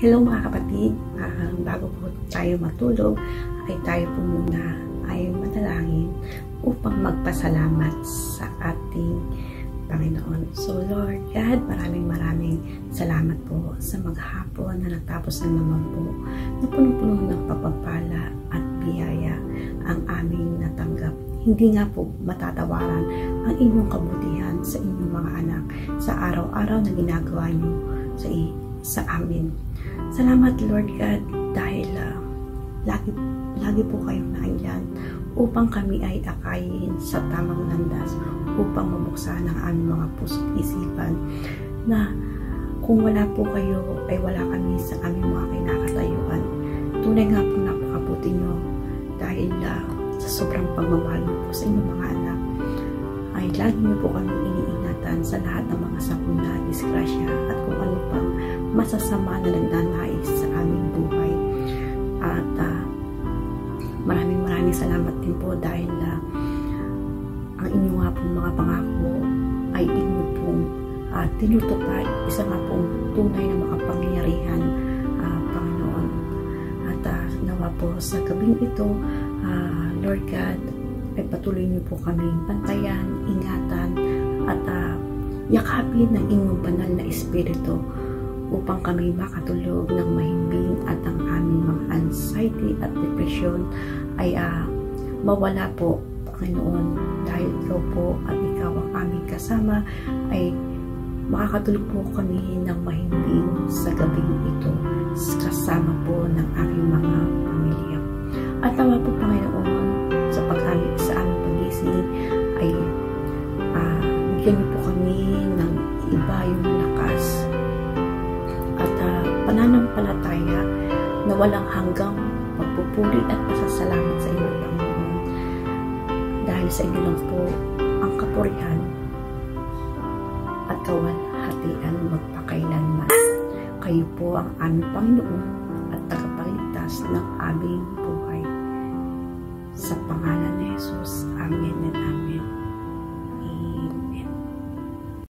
Hello mga kapatid, bago po tayo matulog ay tayo po muna ay manalangin upang magpasalamat sa ating Panginoon. So Lord God, maraming salamat po sa maghapon na natapos na naman po na punong-puno ng pagpapala at biyaya ang aming natanggap. Hindi nga po matatawaran ang inyong kabutihan sa inyong mga anak sa araw-araw na ginagawa nyo sa amin. Salamat Lord God dahil lagi po kayong nandyan upang kami ay akayin sa tamang landas, upang mabuksan ang aming mga puso't isipan na kung wala po kayo ay wala kami sa aming mga kinakatayuan. Tunay nga po napakabuti nyo dahil sa sobrang pagmamahal mo po sa inyong mga anak ay lagi nyo po kami iniingatan sa lahat ng mga sakuna, disgrasya at kung ano pang masasama na nagnanais sa aming buhay. At maraming salamat din po dahil ang inyong nga pong mga pangako ay inyo pong tinutupad. Isa nga pong tunay na makapangyarihan, Panginoon. At nawa po sa gabing ito, Lord God, ay patuloy niyo po kaming bantayan, ingatan, at yakapin ng inyong banal na espiritu upang kami makatulog ng mahimbing at ang aming mga anxiety at depression ay mawala po, Panginoon, dahil ikaw po at ikaw ang aming kasama ay makakatulog po kami ng mahimbing sa gabing ito kasama po ng aming mga pamilya. At nawa po, Panginoon, sa pagkamit sa aming pagising ay bigyan niyo po kami ng iba yung lakas at pananampalataya na walang hanggang pagpupuri at pasasalamat sa inyo, Panginoon. Dahil sa inyo lang po ang kapurihan at kawalhatian magpakailanman. Kayo po ang aming Panginoon at tagapagligtas ng aming